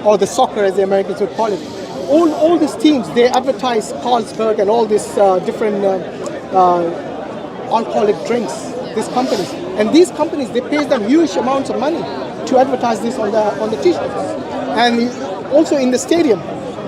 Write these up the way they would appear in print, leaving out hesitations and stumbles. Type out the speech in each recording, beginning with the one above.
or the soccer as the Americans would call it. All these teams, they advertise Carlsberg and all these different alcoholic drinks, these companies. And these companies, they pay them huge amounts of money to advertise this on the t-shirts. And also in the stadium,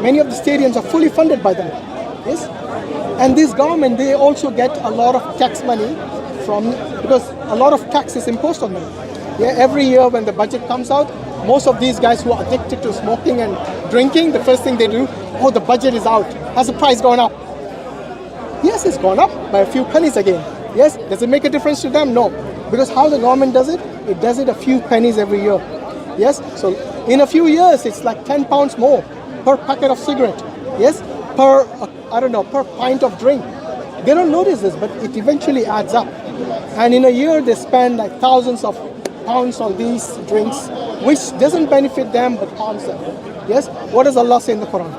many of the stadiums are fully funded by them. Yes? And this government, they also get a lot of tax money because a lot of tax is imposed on them. Yeah, every year when the budget comes out, most of these guys who are addicted to smoking and drinking, the first thing they do, oh, the budget is out. Has the price gone up? Yes, it's gone up by a few pennies again. Yes, does it make a difference to them? No. Because how the government does it does it a few pennies every year. Yes, so in a few years, it's like 10 pounds more per packet of cigarette. Yes, per pint of drink. They don't notice this, but it eventually adds up. And in a year, they spend like thousands of pounds on these drinks, which doesn't benefit them but harms them. Yes, what does Allah say in the Quran?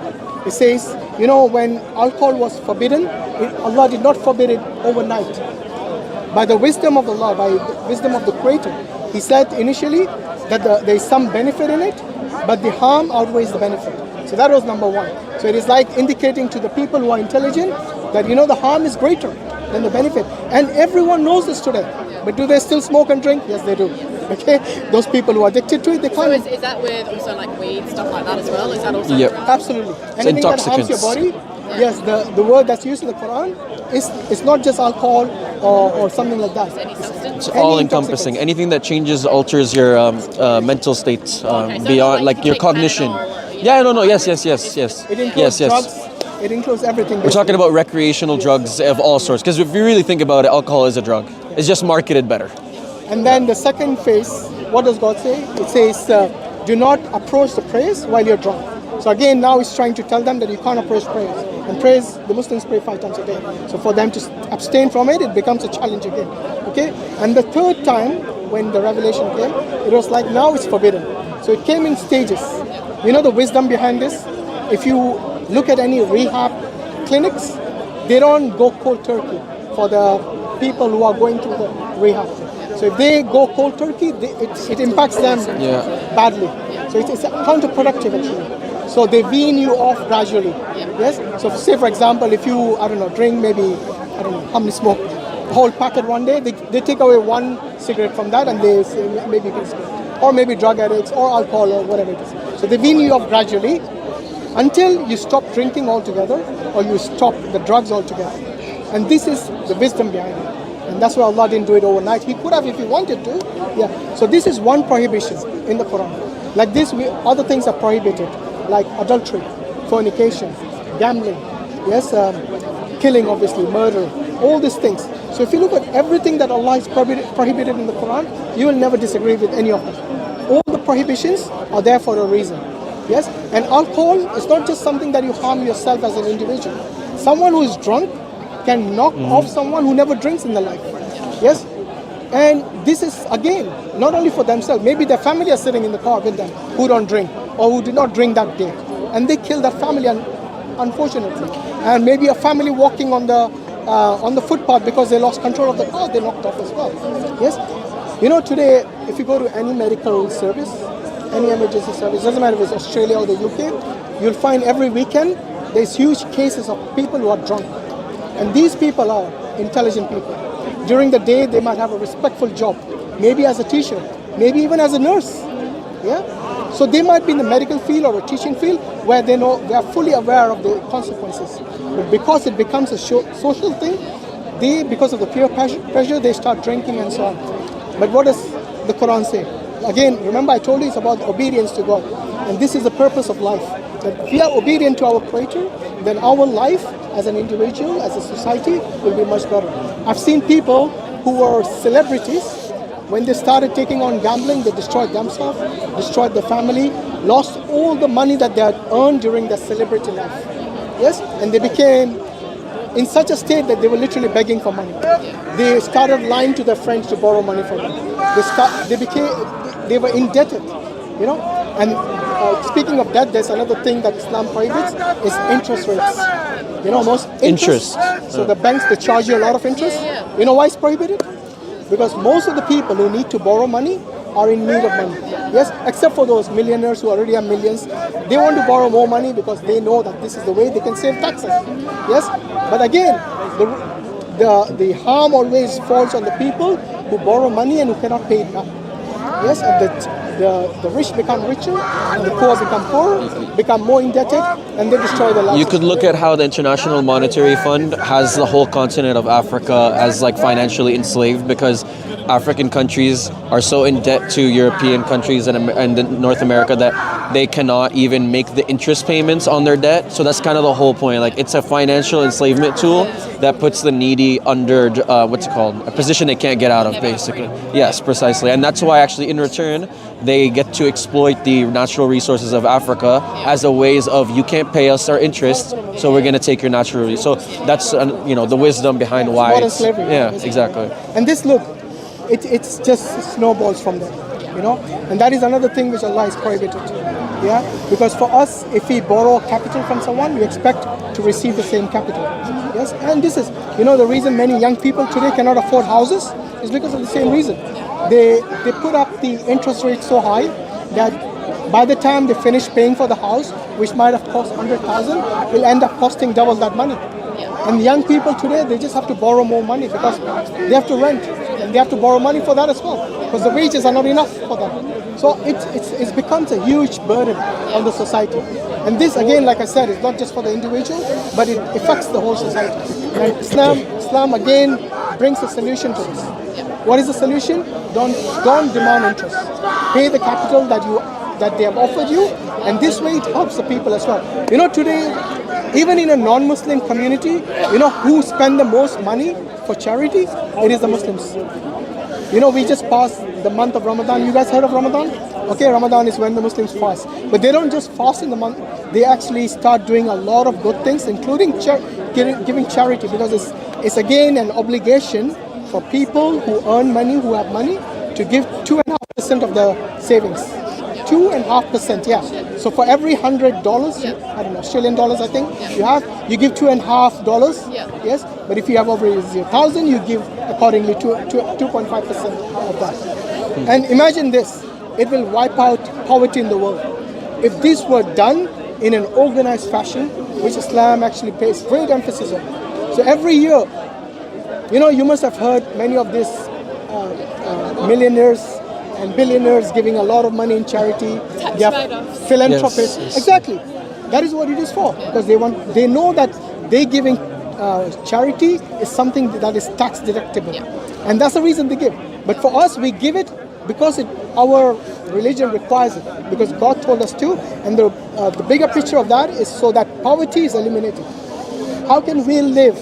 It says, when alcohol was forbidden, Allah did not forbid it overnight. By the wisdom of Allah, by the wisdom of the Creator, He said initially that there is some benefit in it, but the harm outweighs the benefit. So that was number one. So it is like indicating to the people who are intelligent that the harm is greater than the benefit. And everyone knows this today. But do they still smoke and drink? Yes, they do. Okay, those people who are addicted to it, they can't. So is that with also like weed, stuff like that as well? Is that also? Yep. Absolutely. Anything that harms your body. Yes, the word that's used in the Quran is not just alcohol or something like that. Any substance? It's all encompassing. Anything that alters your mental state So beyond, like your cognition. Yes. It includes drugs. It includes everything. We're talking about recreational drugs of all sorts. Because if you really think about it, alcohol is a drug. It's just marketed better. And then the second phase, what does God say? It says, do not approach the prayers while you're drunk. So again, now He's trying to tell them that you can't approach prayers. And prayers, the Muslims pray 5 times a day. So for them to abstain from it, it becomes a challenge again. Okay? And the third time, when the revelation came, it was like now it's forbidden. So it came in stages. The wisdom behind this? If you look at any rehab clinics, they don't go cold turkey for the people who are going through the rehab. So if they go cold turkey, it impacts them badly. So it's counterproductive actually. So they wean you off gradually. Yes. So say for example, if you drink maybe how many smoke a whole packet one day, they take away one cigarette from that and they say maybe you can smoke. Or maybe drug addicts or alcohol or whatever it is. So they wean you off gradually until you stop drinking altogether or you stop the drugs altogether. And this is the wisdom behind it. And that's why Allah didn't do it overnight. He could have if He wanted to. Yeah. So this is one prohibition in the Quran. Like this, other things are prohibited, like adultery, fornication, gambling, yes, killing, obviously, murder, all these things. So if you look at everything that Allah is prohibited in the Quran, you will never disagree with any of them. All the prohibitions are there for a reason. Yes, and alcohol is not just something that you harm yourself as an individual. Someone who is drunk can knock off someone who never drinks in their life. Yes, and this is again not only for themselves. Maybe their family are sitting in the car with them who don't drink or who did not drink that day, and they kill that family, unfortunately. And maybe a family walking on the footpath because they lost control of the car, they knocked off as well. Yes, today if you go to any medical service, any emergency service, doesn't matter if it's Australia or the UK, you'll find every weekend there's huge cases of people who are drunk. And these people are intelligent people. During the day, they might have a respectful job, maybe as a teacher, maybe even as a nurse. Yeah. So they might be in the medical field or a teaching field where they are fully aware of the consequences. But because it becomes a social thing, because of the peer pressure, they start drinking and so on. But what does the Quran say? Again, remember I told you it's about obedience to God. And this is the purpose of life. That if we are obedient to our Creator, then our life as an individual, as a society, will be much better. I've seen people who were celebrities, when they started taking on gambling, they destroyed themselves, destroyed their family, lost all the money that they had earned during their celebrity life. Yes? And they became in such a state that they were literally begging for money. They started lying to their friends to borrow money from them. They were indebted, And speaking of that, there's another thing that Islam prohibits is interest rates. Most interest. So the banks, they charge you a lot of interest. You know why it's prohibited? Because most of the people who need to borrow money, are in need of money. Yes, except for those millionaires who already have millions. They want to borrow more money because they know that this is the way they can save taxes. Yes, but again, the harm always falls on the people who borrow money and who cannot pay it back. Yes, and the rich become richer and the poor become poorer, become more indebted, and they destroy the lives. You could look at how the International Monetary Fund has the whole continent of Africa as like financially enslaved, because African countries are so in debt to European countries and North America that they cannot even make the interest payments on their debt. So that's kind of the whole point. Like, it's a financial enslavement tool that puts the needy under what's it called? A position they can't get out of, basically. Yes, precisely. And that's why actually in return they get to exploit the natural resources of Africa as a ways of, you can't pay us our interest, so we're going to take your natural resources. So that's the wisdom behind why. Modern slavery. Yeah, exactly. And this, look, it's just snowballs from there, and that is another thing which Allah has prohibited. Yeah, because for us, if we borrow capital from someone, we expect to receive the same capital. Yes, and this is, the reason many young people today cannot afford houses is because of the same reason. They put up the interest rate so high that by the time they finish paying for the house, which might have cost 100,000, will end up costing double that money. And young people today, they just have to borrow more money because they have to rent and they have to borrow money for that as well, because the wages are not enough for them. So it becomes a huge burden on the society. And this, again, like I said, is not just for the individual, but it affects the whole society. And Islam again brings a solution to this. What is the solution? Don't demand interest. Pay the capital that they have offered you, and this way it helps the people as well. Today, even in a non-Muslim community, who spend the most money for charity? It is the Muslims. We just passed the month of Ramadan. You guys heard of Ramadan? Okay, Ramadan is when the Muslims fast. But they don't just fast in the month. They actually start doing a lot of good things, including giving charity, because it's again an obligation for people who earn money, who have money, to give 2.5% of their savings. 2.5%, yeah. So for every $100, I don't know, Australian dollars, I think, you give $2.5. Yes. But if you have over 1,000, you give accordingly to 2.5% of that. And imagine this: it will wipe out poverty in the world if this were done in an organized fashion, which Islam actually pays great emphasis on. So every year, you must have heard many of these millionaires and billionaires giving a lot of money in charity. They are philanthropists. Yes. Exactly. That is what it is for, because they know that they giving charity is something that is tax deductible, and that's the reason they give. But for us, we give it because our religion requires it, because God told us to, and the bigger picture of that is so that poverty is eliminated. How can we live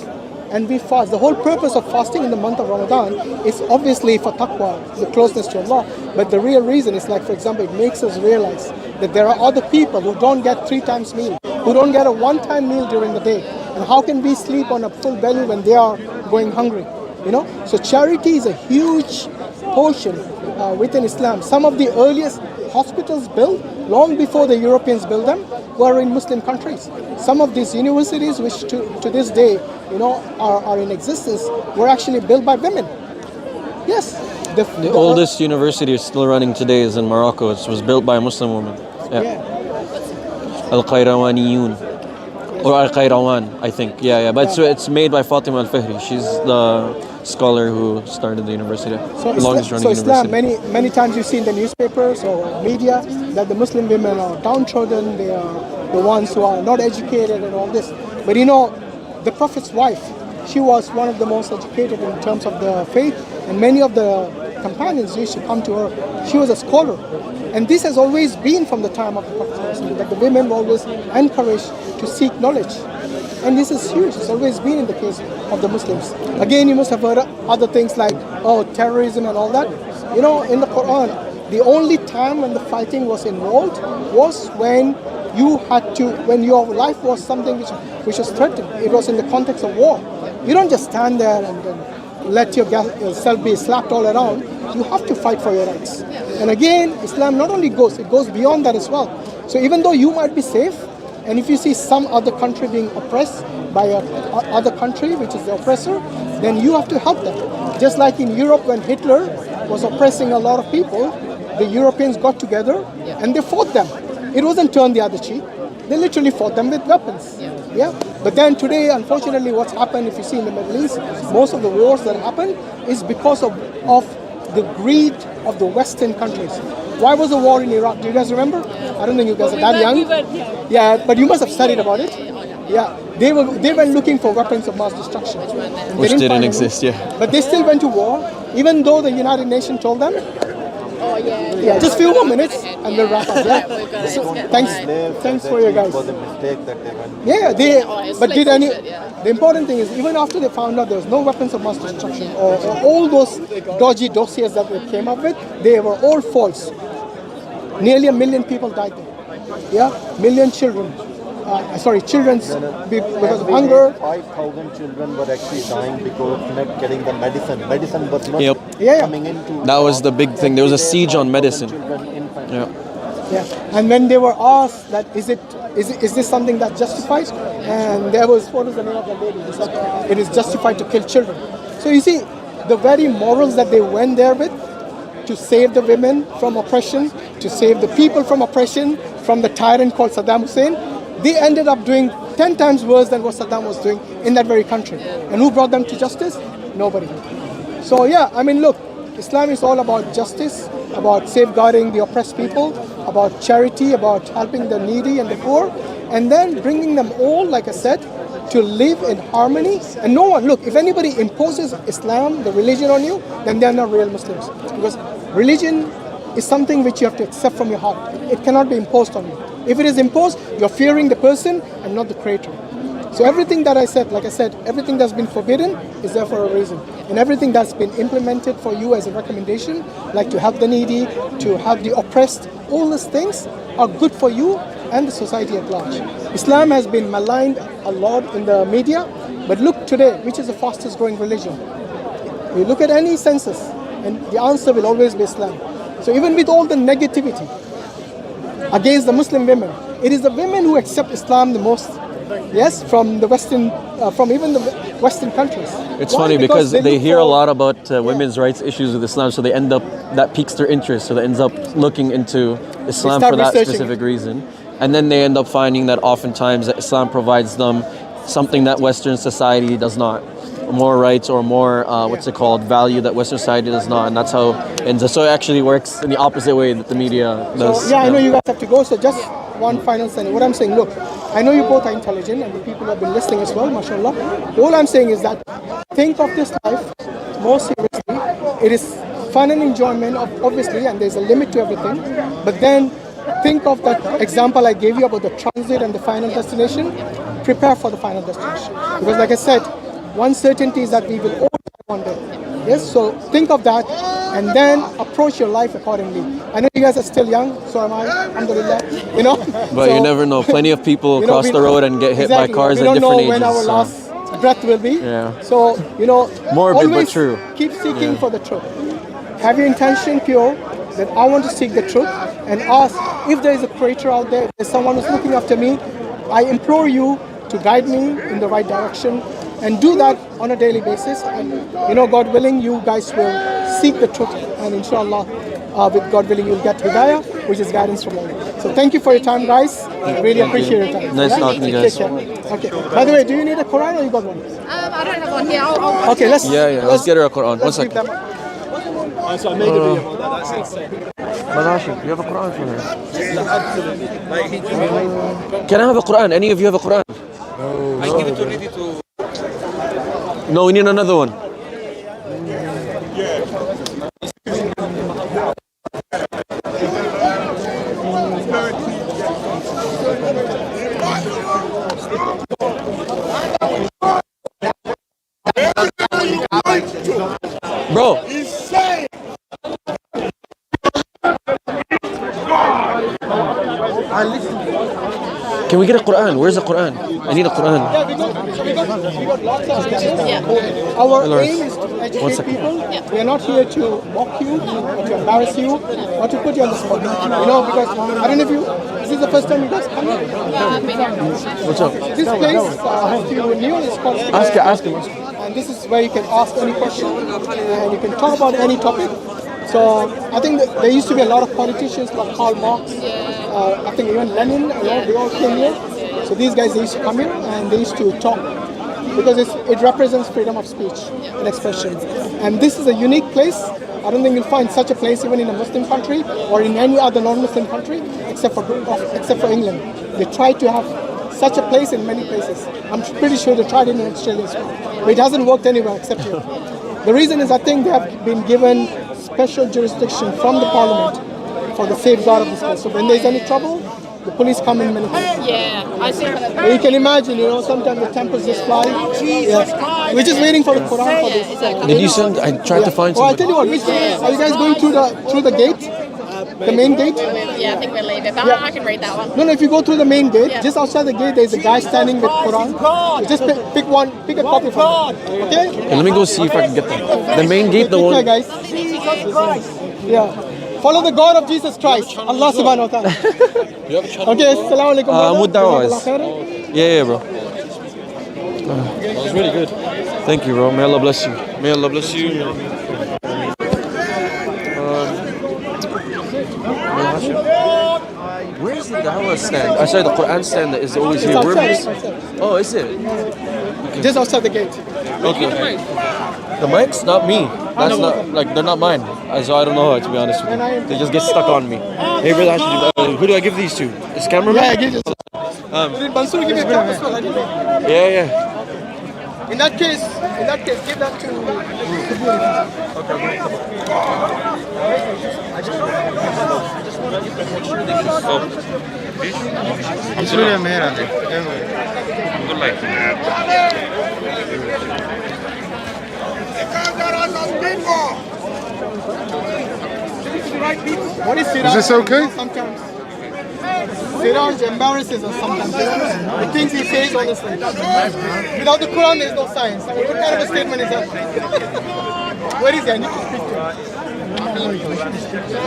and we fast? The whole purpose of fasting in the month of Ramadan is obviously for taqwa, the closeness to Allah. But the real reason is, like, for example, it makes us realize that there are other people who don't get 3 times meal, who don't get a one-time meal during the day. And how can we sleep on a full belly when they are going hungry? So charity is a huge portion within Islam. Some of the earliest hospitals built, long before the Europeans built them, were in Muslim countries. Some of these universities, which to this day, are in existence, were actually built by women. Yes. The oldest university is still running today is in Morocco. It was built by a Muslim woman. Al-Qayrawaniyun. Or Al-Qayrawan, I think. Yeah. But it's made by Fatima Al-Fihri. She's the scholar who started the university. Longest running Islam, university. many times you see in the newspapers or media that the Muslim women are downtrodden, they are the ones who are not educated and all this. But the Prophet's wife, she was one of the most educated in terms of the faith, and many of the companions used to come to her. She was a scholar. And this has always been from the time of the Prophet, that the women were always encouraged to seek knowledge. And this is huge. It's always been in the case of the Muslims. Again, you must have heard other things like, terrorism and all that. In the Quran, the only time when the fighting was enrolled was when when your life was something which was threatened. It was in the context of war. You don't just stand there and let yourself be slapped all around. You have to fight for your rights. And again, Islam not only goes beyond that as well. So even though you might be safe, and if you see some other country being oppressed by other country, which is the oppressor, then you have to help them. Just like in Europe when Hitler was oppressing a lot of people, the Europeans got together and they fought them. It wasn't turn the other cheek. They literally fought them with weapons. Yeah. But then today, unfortunately, what's happened, if you see in the Middle East, most of the wars that happen is because of the greed of the Western countries. Why was the war in Iraq? Do you guys remember? I don't think you guys are that young. Yeah, but you must have studied about it. Yeah, they were looking for weapons of mass destruction, which didn't exist. Yeah, but they still went to war, even though the United Nations told them. Oh yeah. Yeah, just few more minutes and we'll wrap up. Yeah. So, thanks for you guys. Was a mistake that they went. Yeah, but did any? The important thing is, even after they found out there was no weapons of mass destruction or all those dodgy dossiers that they came up with, they were all false. Nearly 1 million people died there. Yeah, million children. Because of hunger. 5,000 children were actually dying because of not getting the medicine. Medicine was not coming into. That was the big thing. There was a siege on medicine. Yeah. And when they were asked that is this something that justifies? And there was, what was the name of the lady? He said, it is justified to kill children. So you see, the very morals that they went there with, to save the women from oppression, to save the people from oppression, from the tyrant called Saddam Hussein, they ended up doing 10 times worse than what Saddam was doing in that very country. And who brought them to justice? Nobody. So yeah, I mean, look, Islam is all about justice, about safeguarding the oppressed people, about charity, about helping the needy and the poor, and then bringing them all, like I said, to live in harmony. And no one, look, if anybody imposes Islam, the religion on you, then they are not real Muslims. Because religion is something which you have to accept from your heart. It cannot be imposed on you. If it is imposed, you're fearing the person and not the creator. So everything that I said, like I said, everything that's been forbidden is there for a reason. And everything that's been implemented for you as a recommendation, like to help the needy, to help the oppressed, all these things are good for you and the society at large. Islam has been maligned a lot in the media, but look today, which is the fastest growing religion? You look at any census, and the answer will always be Islam. So even with all the negativity against the Muslim women, it is the women who accept Islam the most. Yes, from the Western, from even the Western countries. It's funny because they hear a lot about women's rights issues with Islam, so they end up, that piques their interest, so they ends up looking into Islam for that specific reason. And then they end up finding that oftentimes that Islam provides them something that Western society does not. More rights or more, value that Western society does not. And that's how, and so it actually works in the opposite way that the media does. So, I know you guys have to go, so just one final thing. What I'm saying, look, I know you both are intelligent and the people have been listening as well, mashallah. All I'm saying is that think of this life more seriously. It is fun and enjoyment, obviously, and there's a limit to everything. But then think of that example I gave you about the transit and the final destination. Prepare for the final destination. Because like I said, one certainty is that we will all die one day. Yes, so think of that and then approach your life accordingly. I know you guys are still young, so am I, alhamdulillah, you know. But so, you never know. Plenty of people cross the road and get hit by cars at different ages. We don't know when our last breath will be. Yeah. So, you know, morbid but true. Keep seeking for the truth. Have your intention pure, that I want to seek the truth, and ask if there is a creator out there, if there's someone who's looking after me, I implore you to guide me in the right direction. And do that on a daily basis, and you know, God willing, you guys will seek the truth, and inshallah, with God willing, you'll get hidayah, which is guidance from Allah. So thank you for your time, guys. I really appreciate your time. Nice talking to you guys. Okay. By the way, do you need a Quran or you got one? I don't have one here. I'll okay, let's get her a Quran. 1 second. So I made a video about that. That's insane. Hashim, you have a Quran for her? Can I have a Quran? Any of you have a Quran? No. I give it already to. No, we need another one. Bro. Can we get a Quran? Where's the Quran? I need a Quran. Our aim is to educate people. We are not here to mock you, or to embarrass you, or to put you on the spot. You know, because I don't know if you, this is the first time you guys come here? What's up? This place, if you knew, is called Ask him. And this is where you can ask any question, and you can talk about any topic. So I think that there used to be a lot of politicians like Karl Marx, I think even Lenin, they all came here. So these guys, they used to come here and they used to talk because it represents freedom of speech and expression. And this is a unique place. I don't think you'll find such a place even in a Muslim country or in any other non-Muslim country except for England. They try to have such a place in many places. I'm pretty sure they tried it in Australia as well. But it hasn't worked anywhere except here. The reason is I think they have been given special jurisdiction from the parliament for the safeguard of this place. So when there's any trouble, the police come in many times. Yeah, I see. You can imagine, sometimes the tempers just fly. Yeah. We're just waiting for the Quran for this. Did you send? I tried to find Oh, I somebody. tell you what, are you guys going through the gate? The main gate? Yeah, I think we're leaving, but I can read that one. No, if you go through the main gate, just outside the gate, there's a guy standing with Quran. You just pick a copy from him. Okay? Okay, let me go see if I can get them. The main gate, the Take one. care, guys. Yeah. Follow the God of Jesus Christ. Allah subhanahu wa ta'ala. Okay, assalamu alaikum. What that was? Yeah, bro. That was really good. Thank you, bro. May Allah bless you. May Allah bless you. Where's the dawah stand? I sorry, the Quran stand that is always here. Where is? Oh, is it? Just outside the gate. Okay. The mic's not me. That's not like they're not mine. So I don't know how to be honest with you. They just get stuck on me. Hey, brother, who do I give these to? Is cameraman? Yeah, give it. Did Mansoor give it back as well? I didn't know. Yeah. In that case, give that to. What is Siraj? Is this okay? Sometimes Siraj embarrasses us sometimes. The things he says on the stage. Without the Quran, there is no science. I mean, what kind of a statement is that? Where is he? I need to speak to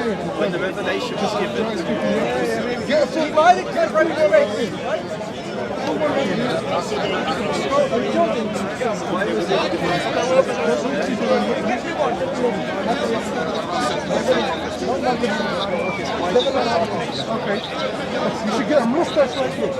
him. When the revelation was given. You should get a mustache like this.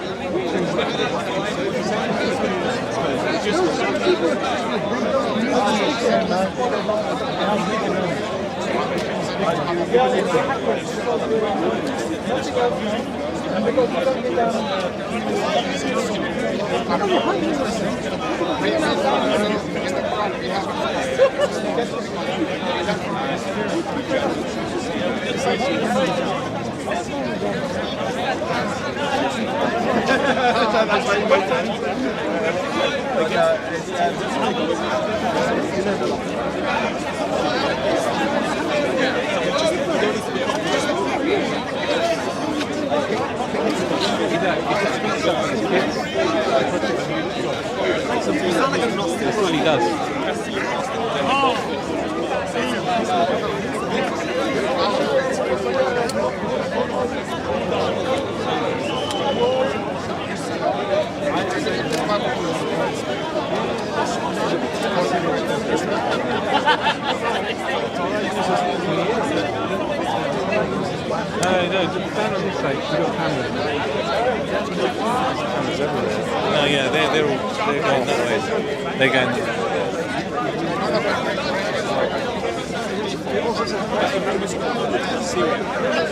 He does. No, just stand on this side. You've got cameras. Cameras everywhere. No, yeah, they're going that way. They're going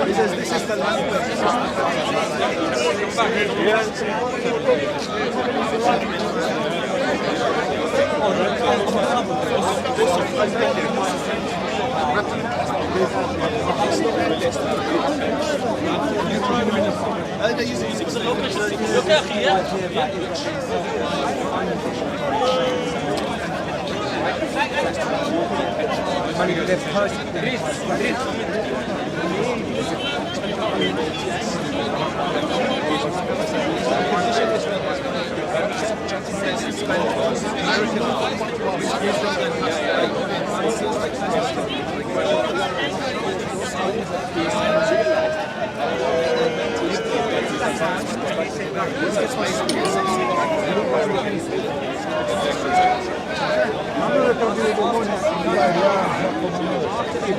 This is the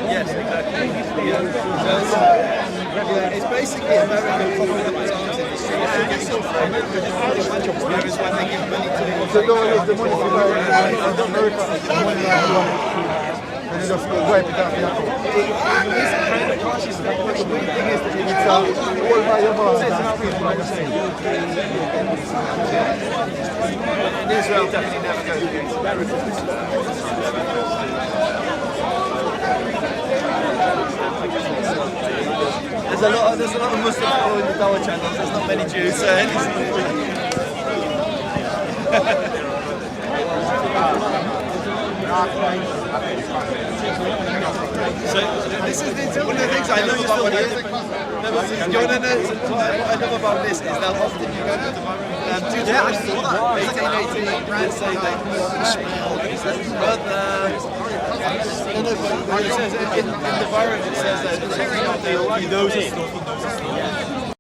Yes, exactly. It's basically American popular arts industry. Whereas when they give money to So don't use the money to buy America, the money and you just wipe it off your account. The weird thing is that it's all by your boss and paid by the state. in Israel, definitely never goes against America. There's a lot of Muslim people in the Dawah channels. There's not many Jews, so So this is one of the things I know you're still here. No, but you want to know what I love about this is they'll often you go to the yeah, I saw that 1818 and say like brother. No, but it says in the virus it says that he knows his stuff.